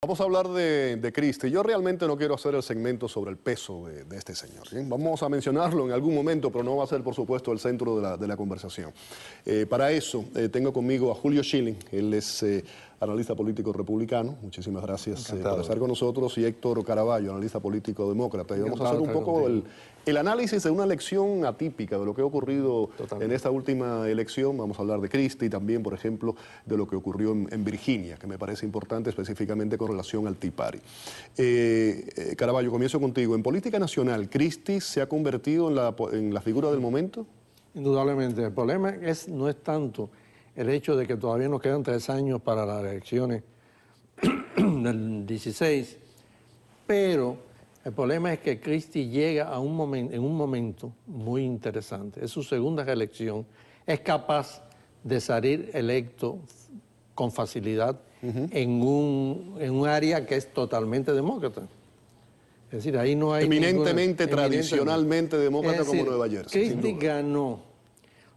Vamos a hablar de Christie. Yo realmente no quiero hacer el segmento sobre el peso de este señor, ¿sí? Vamos a mencionarlo en algún momento, pero no va a ser, por supuesto, el centro de la conversación. Para eso, tengo conmigo a Julio Schilling. Él es analista político republicano. Muchísimas gracias por estar con nosotros. Y Héctor Caraballo, analista político demócrata. Y vamos a hacer un poco el análisis de una elección atípica, de lo que ha ocurrido en esta última elección. Vamos a hablar de Christie y también, por ejemplo, de lo que ocurrió en Virginia, que me parece importante específicamente con relación al Tea Party. Caraballo, comienzo contigo. En política nacional, ¿Christie se ha convertido en la figura del momento? Indudablemente. El problema no es tanto el hecho de que todavía nos quedan 3 años para las elecciones del 16, pero el problema es que Christie llega a en un momento muy interesante. Es su segunda reelección. Es capaz de salir electo con facilidad en un área que es totalmente demócrata. Es decir, ahí no hay eminentemente, tradicionalmente demócrata, como Nueva Jersey. Christie ganó.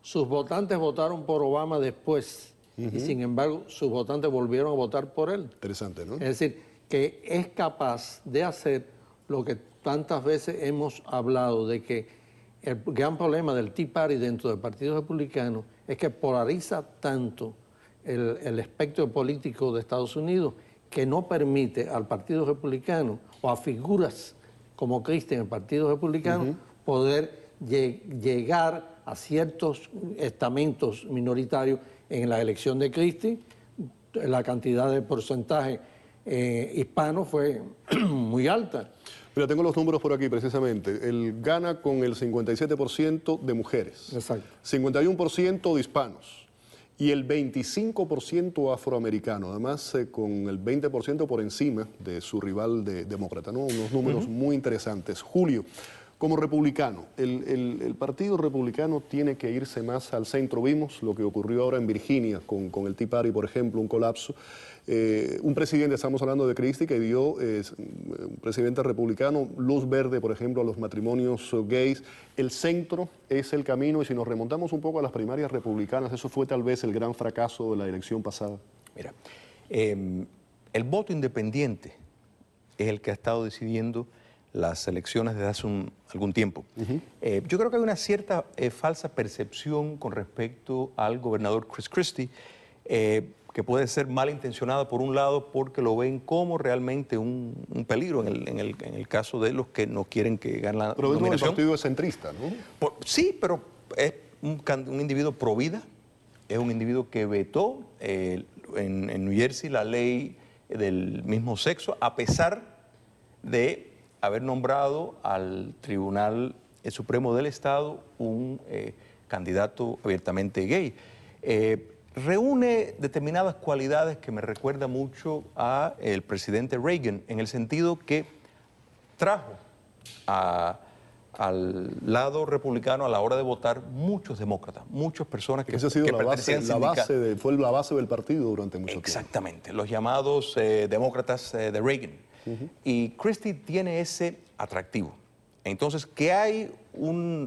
Sus votantes votaron por Obama después y sin embargo sus votantes volvieron a votar por él. Interesante, ¿no? Es decir, que es capaz de hacer lo que tantas veces hemos hablado, de que el gran problema del Tea Party dentro del Partido Republicano es que polariza tanto el espectro político de Estados Unidos que no permite al Partido Republicano o a figuras como Christie en el Partido Republicano poder llegar a ciertos estamentos minoritarios. En la elección de Christie, la cantidad de porcentaje hispano fue muy alta. Mira, tengo los números por aquí precisamente. Él gana con el 57% de mujeres, exacto, 51% de hispanos y el 25% afroamericano, además con el 20% por encima de su rival demócrata, ¿no? Unos números muy interesantes. Julio, como republicano, el Partido Republicano tiene que irse más al centro. Vimos lo que ocurrió ahora en Virginia con el Tea Party, por ejemplo, un colapso. Un presidente, estamos hablando de Christie, que dio, un presidente republicano, luz verde, por ejemplo, a los matrimonios gays. El centro es el camino, y si nos remontamos un poco a las primarias republicanas, eso fue tal vez el gran fracaso de la elección pasada. Mira, el voto independiente es el que ha estado decidiendo las elecciones desde hace algún tiempo. Yo creo que hay una cierta falsa percepción con respecto al gobernador Chris Christie, que puede ser malintencionada por un lado porque lo ven como realmente un peligro en el caso de los que no quieren que gane la nominación. Pero el partido es centrista, ¿no? Sí, pero es un individuo pro vida, es un individuo que vetó en New Jersey la ley del mismo sexo, a pesar de haber nombrado al Tribunal Supremo del Estado un candidato abiertamente gay. Reúne determinadas cualidades que me recuerda mucho al presidente Reagan, en el sentido que trajo al lado republicano a la hora de votar muchos demócratas, muchas personas que, esa ha sido que fue la base del partido durante mucho tiempo. Exactamente, los llamados demócratas de Reagan. Y Christie tiene ese atractivo. Entonces, que hay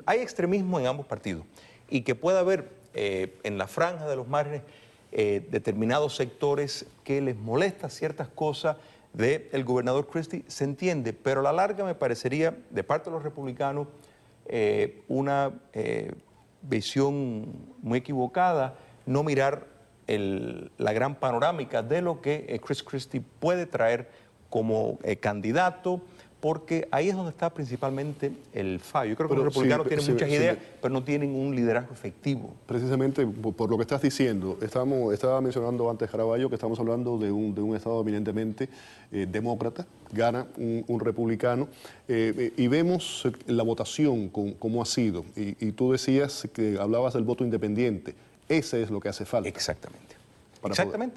extremismo en ambos partidos y que pueda haber en la franja de los márgenes determinados sectores que les molesta ciertas cosas del gobernador Christie, se entiende, pero a la larga me parecería, de parte de los republicanos, una visión muy equivocada, no mirar la gran panorámica de lo que Chris Christie puede traer como candidato, porque ahí es donde está principalmente el fallo. Yo creo que los republicanos tienen muchas ideas, pero no tienen un liderazgo efectivo. Precisamente por lo que estás diciendo, estaba mencionando antes, Caraballo, que estamos hablando de un estado eminentemente demócrata, gana un republicano, y vemos la votación cómo ha sido, y tú decías que hablabas del voto independiente. Ese es lo que hace falta. Exactamente.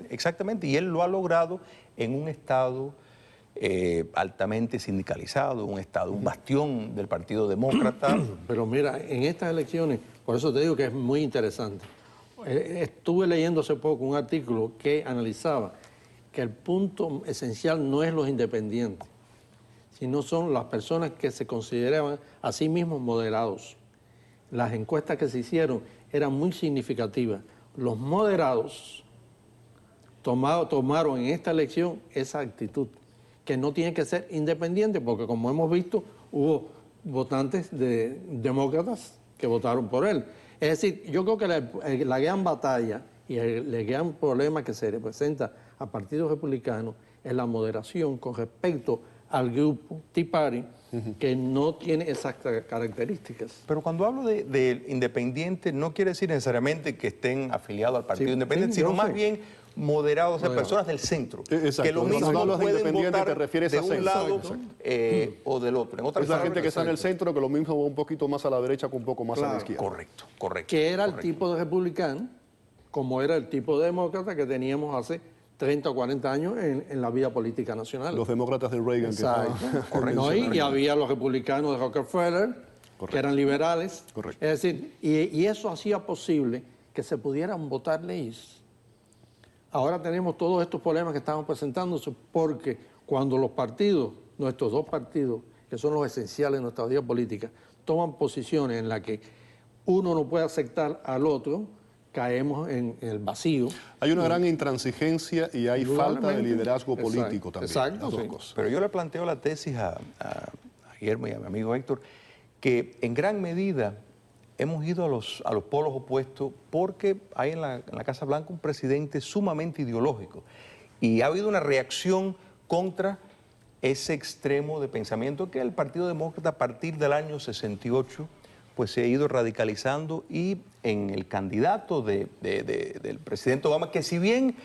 Exactamente. Y él lo ha logrado en un estado altamente sindicalizado, un bastión del Partido Demócrata. Pero mira, en estas elecciones, por eso te digo que es muy interesante. Estuve leyendo hace poco un artículo que analizaba que el punto esencial no es los independientes, sino son las personas que se consideraban a sí mismos moderados. Las encuestas que se hicieron eran muy significativas. Los moderados tomaron en esta elección esa actitud, que no tiene que ser independiente, porque como hemos visto, hubo votantes demócratas que votaron por él. Es decir, yo creo que la gran batalla y el gran problema que se representa al Partido Republicano es la moderación con respecto al grupo Tea Party, que no tiene esas características. Pero cuando hablo de independiente, no quiere decir necesariamente que estén afiliados al Partido Independiente, sí, sino yo más sé. bien moderados, o sea, personas del centro, Exacto. que lo Cuando mismo hablas de pueden independiente, votar te refieres de a un centro. lado Exacto. o del otro. En otras Es la palabras, gente que está en el centro, que lo mismo va un poquito más a la derecha, con un poco más a la Claro. izquierda. correcto, correcto. Que era correcto. el tipo de republicano, como era el tipo de demócrata que teníamos hace 30 o 40 años en la vida política nacional. Los demócratas de Reagan. Exacto. Correcto. No, y había los republicanos de Rockefeller, que eran liberales. Correcto. Es decir, y eso hacía posible que se pudieran votar leyes. Ahora tenemos todos estos problemas que estamos presentándose porque cuando los partidos, nuestros dos partidos, que son los esenciales de nuestra vida política, toman posiciones en las que uno no puede aceptar al otro, caemos en el vacío. Hay una gran intransigencia y hay falta de Indudablemente. liderazgo Exacto, político también. exacto, las dos sí. cosas. Pero yo le planteo la tesis a Guillermo y a mi amigo Héctor, que en gran medida hemos ido a los polos opuestos porque hay en la Casa Blanca un presidente sumamente ideológico y ha habido una reacción contra ese extremo de pensamiento que el Partido Demócrata a partir del año 68 pues se ha ido radicalizando, y en el candidato del presidente Obama, que si bien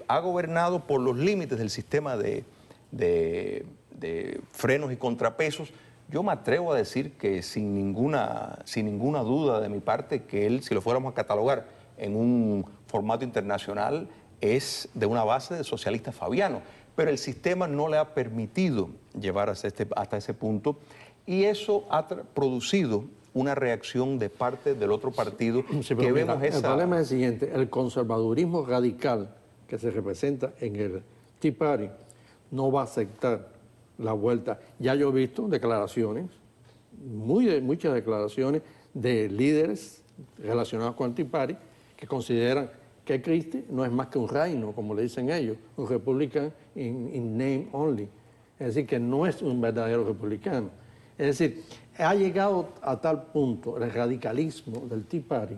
ha gobernado por los límites del sistema de frenos y contrapesos, yo me atrevo a decir que sin ninguna duda de mi parte, que él, si lo fuéramos a catalogar en un formato internacional, es de una base de socialista fabiano, pero el sistema no le ha permitido llevar hasta ese punto, y eso ha producido una reacción de parte del otro partido. Sí, pero que mira, vemos esa... El problema es el siguiente: el conservadurismo radical que se representa en el Tea Party no va a aceptar la vuelta. Ya yo he visto declaraciones, muchas declaraciones de líderes relacionados con el Tea Party que consideran que Christie no es más que un reino, como le dicen ellos, un republicano in name only. Es decir, que no es un verdadero republicano. Es decir, ha llegado a tal punto el radicalismo del Tea Party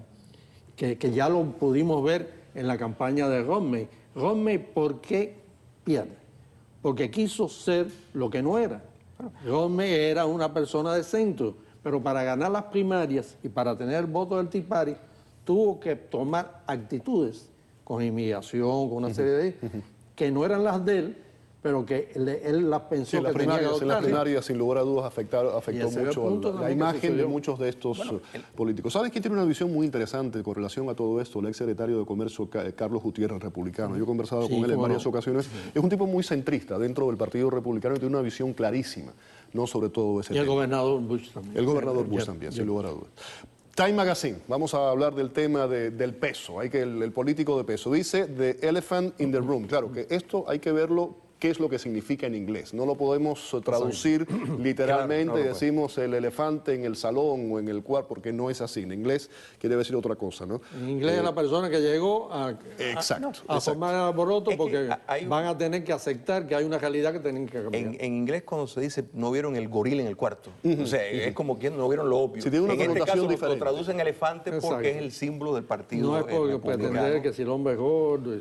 que ya lo pudimos ver en la campaña de Romney. Romney, ¿por qué pierde? Porque quiso ser lo que no era. Romney era una persona de centro, pero para ganar las primarias y para tener el voto del Tea Party, tuvo que tomar actitudes con inmigración, con una serie de que no eran las de él, pero que él las pensó Sí, que tenía que en la adoptar. primaria, sin lugar a dudas, afectó ese es el mucho punto la también que imagen de sucedió. muchos de estos políticos. ¿Sabes quién tiene una visión muy interesante con relación a todo esto? El ex secretario de Comercio, Carlos Gutiérrez, republicano. Yo he conversado Sí, con él en cómo varias no. ocasiones. Es un tipo muy centrista dentro del Partido Republicano y tiene una visión clarísima, no sobre todo ese Y el tema. gobernador Bush también. El gobernador Bush también, sin lugar a dudas. Time Magazine, vamos a hablar del tema del peso, hay que el político de peso. Dice The Elephant in the Room. Claro que esto hay que verlo, qué es lo que significa en inglés. No lo podemos traducir literalmente, Claro, no lo decimos el elefante en el salón o en el cuarto, porque no es así. En inglés quiere decir otra cosa, ¿no? En inglés es la persona que llegó a Exacto. formar el alboroto Es que porque hay un- van a tener que aceptar que hay una realidad que tienen que cambiar. En inglés, cuando se dice no vieron el gorila en el cuarto, o sea, es como que no vieron lo obvio. Sí, tiene una en este connotación caso diferente. lo traducen elefante porque Exacto. es el símbolo del partido No es porque republicano. pretender que si el hombre es gordo.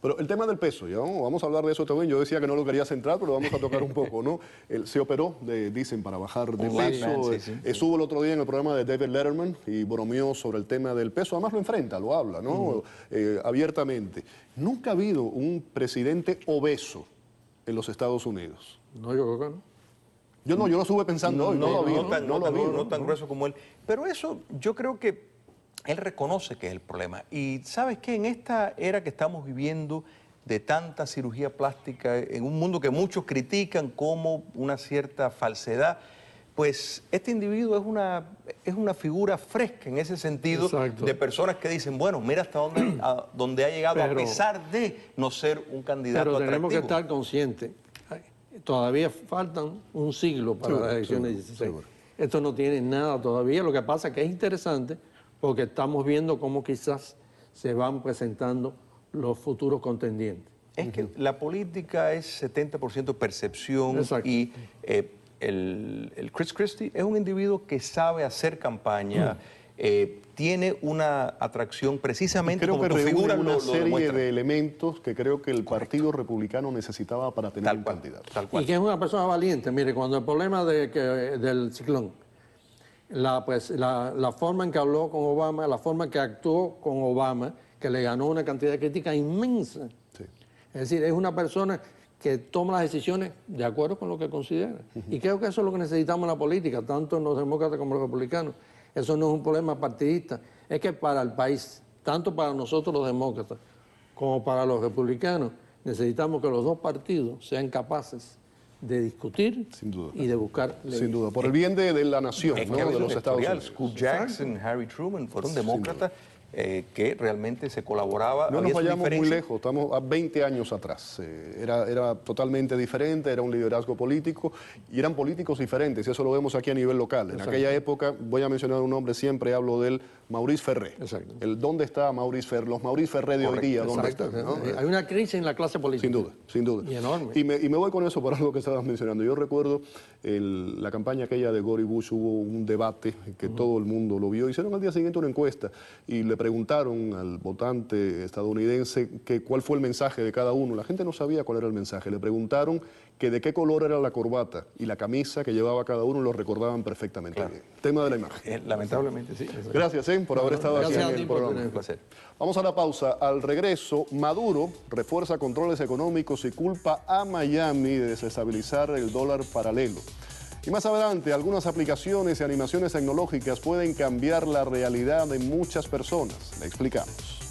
Pero el tema del peso, ya vamos a hablar de eso también. Yo decía que no lo quería centrar, pero vamos a tocar un poco, ¿no? Él se operó, dicen, para bajar de Un peso. man, sí, sí. Estuvo el otro día en el programa de David Letterman y bromeó sobre el tema del peso. Además lo enfrenta, lo habla, ¿no? Abiertamente. Nunca ha habido un presidente obeso en los Estados Unidos. No, yo creo que no. Yo lo estuve pensando hoy, no lo ha habido. No lo ha habido, tan grueso como él. Pero eso yo creo que él reconoce que es el problema. Y ¿sabes qué? En esta era que estamos viviendo de tanta cirugía plástica, en un mundo que muchos critican como una cierta falsedad, pues este individuo es una figura fresca en ese sentido. Exacto. De personas que dicen, bueno, mira hasta dónde ha llegado, Pero- a pesar de no ser un candidato Pero tenemos que atractivo. estar conscientes. Todavía faltan un siglo para Seguro, las elecciones seguro, 16. seguro. Esto no tiene nada todavía. Lo que pasa es que es interesante porque estamos viendo cómo quizás se van presentando los futuros contendientes. Es que la política es 70% percepción. Exacto. Y el Chris Christie es un individuo que sabe hacer campaña, tiene una atracción precisamente Creo como que tu reúne figura una lo serie demuestra. de elementos que creo que el Partido Republicano necesitaba para tener un candidato. Tal Y cual. que es una persona valiente. Mire, cuando el problema del ciclón, la forma en que habló con Obama, la forma en que actuó con Obama, que le ganó una cantidad de crítica inmensa. Sí. Es decir, es una persona que toma las decisiones de acuerdo con lo que considera. Y creo que eso es lo que necesitamos en la política, tanto en los demócratas como en los republicanos. Eso no es un problema partidista, es que para el país, tanto para nosotros los demócratas como para los republicanos, necesitamos que los dos partidos sean capaces de discutir Sin duda. y de buscar leyes. Sin duda, por el bien de la nación, Es ¿no? que ha de habido los un Estados historial. Unidos. Scoop Jackson, Harry Truman fueron demócratas que realmente se colaboraba. No había nos su vayamos muy diferencia. lejos, estamos a 20 años atrás. Era totalmente diferente, era un liderazgo político y eran políticos diferentes, y eso lo vemos aquí a nivel local. En Exacto. aquella época, voy a mencionar un nombre, siempre hablo del Maurice Ferré. Exacto. ¿Dónde está Maurice Ferré? Los Maurice Ferré de hoy día, ¿dónde Exacto. están? ¿no? Hay una crisis en la clase política. Sin duda, sin duda. Y enorme. Y me voy con eso por algo que estabas mencionando. Yo recuerdo la campaña aquella de Gore y Bush, hubo un debate que todo el mundo lo vio. Hicieron al día siguiente una encuesta y le preguntaron al votante estadounidense que cuál fue el mensaje de cada uno. La gente no sabía cuál era el mensaje. Le preguntaron que de qué color era la corbata y la camisa que llevaba cada uno, lo recordaban perfectamente bien. Tema de la imagen. Lamentablemente, sí. Gracias por haber estado aquí gracias en a ti el por programa. tener- Un placer. Vamos a la pausa. Al regreso, Maduro refuerza controles económicos y culpa a Miami de desestabilizar el dólar paralelo. Y más adelante, algunas aplicaciones y animaciones tecnológicas pueden cambiar la realidad de muchas personas. Le explicamos.